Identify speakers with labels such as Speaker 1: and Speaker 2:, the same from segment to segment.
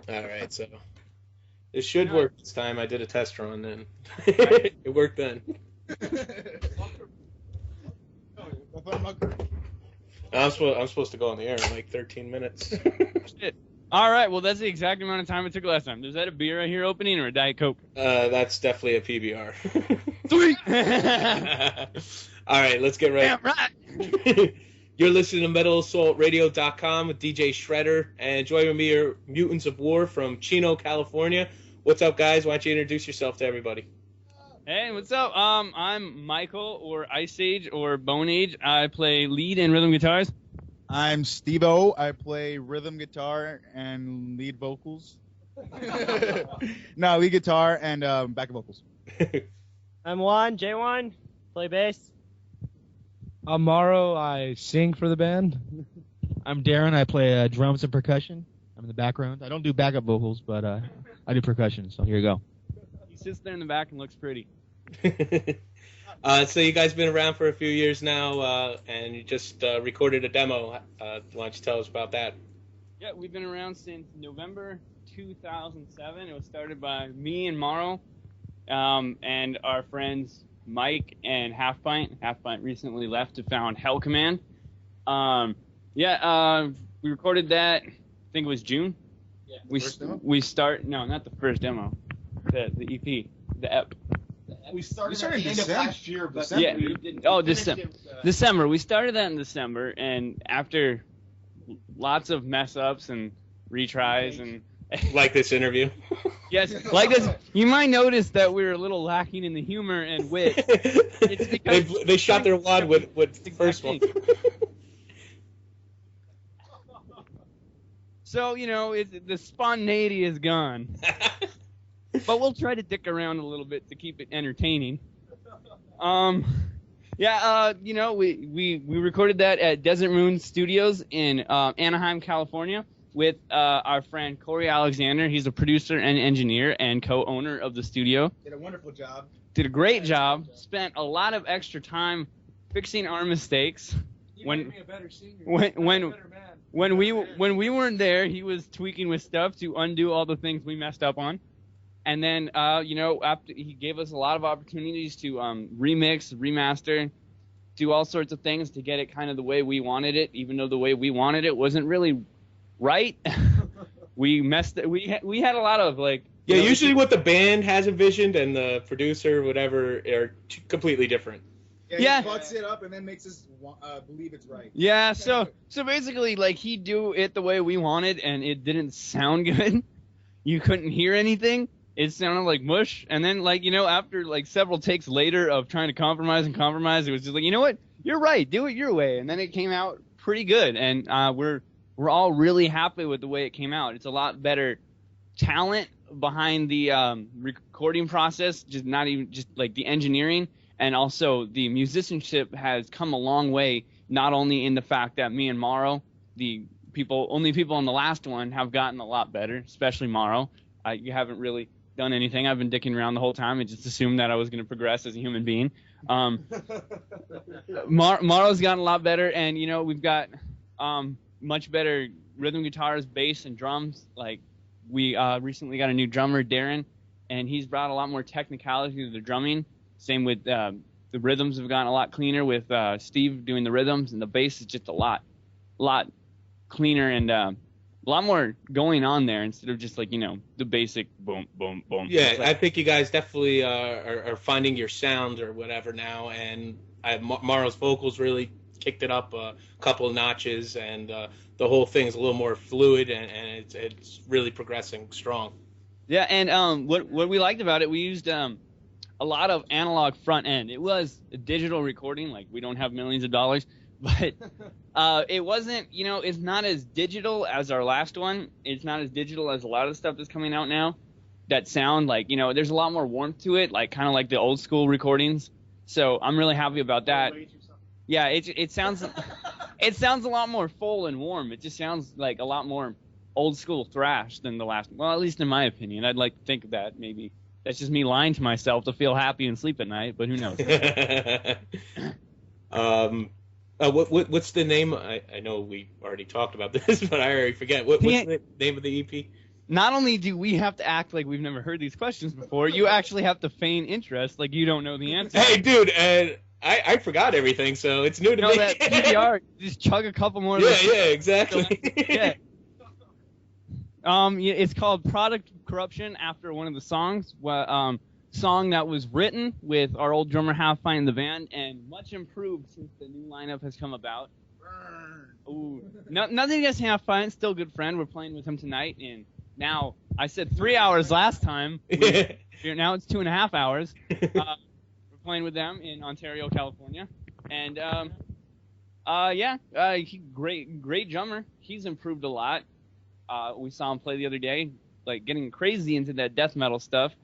Speaker 1: All right, so it should work this time. I did a test run and it worked then. I'm supposed to go on the air in like 13 minutes.
Speaker 2: Shit. All right, well, that's the exact amount of time it took last time. Is that a beer I hear opening or a Diet Coke?
Speaker 1: That's definitely a PBR.
Speaker 2: Sweet!
Speaker 1: All right, let's get right.
Speaker 2: Damn right!
Speaker 1: You're listening to MetalAssaultRadio.com with DJ Shredder, and joining me are Mutants of War from Chino, California. What's up, guys? Why don't you introduce yourself to everybody?
Speaker 2: Hey, what's up? I'm Michael, or Ice Age, or Bone Age. I play lead and rhythm guitars.
Speaker 3: I'm Steve-O. I play rhythm guitar and lead vocals. No, lead guitar and backup vocals.
Speaker 4: I'm Juan, J1, play bass.
Speaker 5: I'm Morrow. I sing for the band.
Speaker 6: I'm Darren. I play drums and percussion. I'm in the background. I don't do backup vocals, but I do percussion, so here you go.
Speaker 2: He sits there in the back and looks pretty.
Speaker 1: So you guys been around for a few years now, and you just recorded a demo. Why don't you tell us about that?
Speaker 2: Yeah, we've been around since November 2007. It was started by me and Morrow, and our friends Mike and Half Pint. Half Pint recently left to found Hell Command. We recorded that, I think it was June.
Speaker 3: Yeah.
Speaker 2: No, not the first demo. The EP. The EP.
Speaker 3: We started at the end of last year, but
Speaker 2: December. We started that in December, and after lots of mess ups and retries and
Speaker 1: like this interview.
Speaker 2: Yes, like this. You might notice that we were a little lacking in the humor and wit. It's because
Speaker 1: they shot their wad with the first one.
Speaker 2: So, the spontaneity is gone. But we'll try to dick around a little bit to keep it entertaining. We recorded that at Desert Moon Studios in Anaheim, California, with our friend Corey Alexander. He's a producer and engineer and co-owner of the studio.
Speaker 3: Did a wonderful job.
Speaker 2: Did a great job. Spent a lot of extra time fixing our mistakes.
Speaker 5: Made me a better singer.
Speaker 2: When we weren't there, he was tweaking with stuff to undo all the things we messed up on. And then, after he gave us a lot of opportunities to remix, remaster, do all sorts of things to get it kind of the way we wanted it, even though the way we wanted it wasn't really right. We messed it. We had a lot of
Speaker 1: usually what the band has envisioned and the producer, whatever, are completely different.
Speaker 3: Yeah, he fucks it up and then makes us believe it's right.
Speaker 2: Yeah, so basically, he'd do it the way we wanted, and it didn't sound good. You couldn't hear anything. It sounded like mush, and then, after, several takes later of trying to compromise, it was just like, you know what? You're right. Do it your way. And then it came out pretty good, and we're all really happy with the way it came out. It's a lot better talent behind the recording process, just the engineering, and also the musicianship has come a long way, not only in the fact that me and Morrow, only people on the last one, have gotten a lot better, especially Morrow. You haven't really done anything. I've been dicking around the whole time and just assumed that I was going to progress as a human being. Morrow's gotten a lot better, and we've got much better rhythm guitars, bass, and drums. We recently got a new drummer, Darren, and he's brought a lot more technicality to the drumming. Same with the rhythms have gotten a lot cleaner with Steve doing the rhythms, and the bass is just a lot cleaner and a lot more going on there instead of just the basic boom, boom, boom.
Speaker 1: Yeah, I think you guys definitely are finding your sound or whatever now, and Morrow's vocals really kicked it up a couple of notches, and the whole thing's a little more fluid, and it's really progressing strong.
Speaker 2: Yeah, and what we liked about it, we used a lot of analog front end. It was a digital recording, we don't have millions of dollars. But it wasn't, it's not as digital as our last one. It's not as digital as a lot of the stuff that's coming out now that sound there's a lot more warmth to it, kind of like the old school recordings. So I'm really happy about that. Yeah, it sounds a lot more full and warm. It just sounds like a lot more old school thrash than the last one. Well, at least in my opinion. I'd like to think of that. Maybe that's just me lying to myself to feel happy and sleep at night, but who knows?
Speaker 1: What's the name? I know we already talked about this, but I already forget. What's the name of the EP?
Speaker 2: not only do we have to act like we've never heard these questions before, you actually have to feign interest like you don't know the answer.
Speaker 1: Hey, dude, I forgot everything, so it's new to
Speaker 2: You know
Speaker 1: me.
Speaker 2: that PBR, just chug a couple more.
Speaker 1: Yeah, exactly.
Speaker 2: Yeah. Yeah, it's called Product Corruption after one of the songs. Song that was written with our old drummer Half Pint in the band and much improved since the new lineup has come about. Ooh, nothing against Half Pint, still a good friend. We're playing with him tonight, and now I said 3 hours last time. Now it's 2.5 hours. We're playing with them in Ontario, California, and great drummer. He's improved a lot. We saw him play the other day, like getting crazy into that death metal stuff.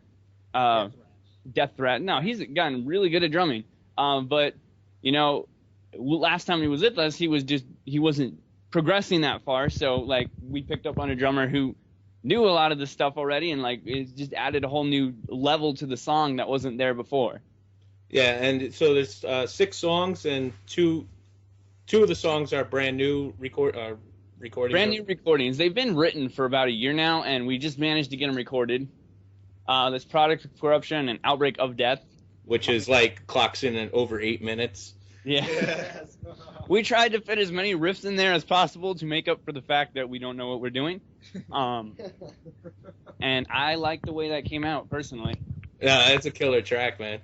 Speaker 2: Death Threat. No, he's gotten really good at drumming. But you know, last time he was with us, he wasn't progressing that far. So like we picked up on a drummer who knew a lot of this stuff already, and like it just added a whole new level to the song that wasn't there before.
Speaker 1: Yeah, and so there's 6 songs, and two of the songs are brand new recordings.
Speaker 2: Brand new recordings. They've been written for about a year now, and we just managed to get them recorded. This Product Corruption and Outbreak of Death,
Speaker 1: which is like clocks in at over 8 minutes.
Speaker 2: Yeah. Yes. We tried to fit as many riffs in there as possible to make up for the fact that we don't know what we're doing. And I like the way that came out personally.
Speaker 1: Yeah, it's a killer track, man.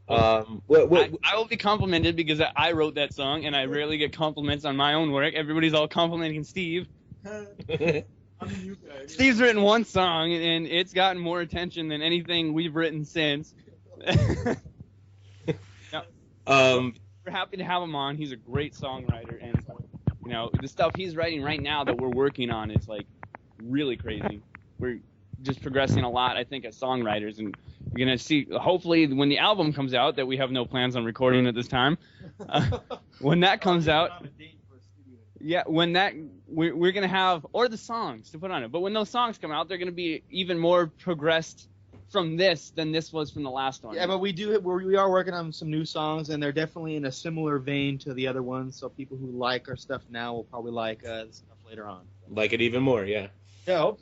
Speaker 2: I will be complimented because I wrote that song, and I rarely get compliments on my own work. Everybody's all complimenting Steve. Steve's written one song, and it's gotten more attention than anything we've written since. We're happy to have him on. He's a great songwriter, and you know the stuff he's writing right now that we're working on is like really crazy. We're just progressing a lot, I think, as songwriters, and you're gonna see hopefully when the album comes out that we have no plans on recording at this time. When that comes out. Yeah, when that we're gonna have, or the songs to put on it. But when those songs come out, they're gonna be even more progressed from this than this was from the last one.
Speaker 6: Yeah, but we are working on some new songs, and they're definitely in a similar vein to the other ones. So people who like our stuff now will probably like the stuff later on.
Speaker 1: Like it even more, yeah.
Speaker 6: Yeah, I hope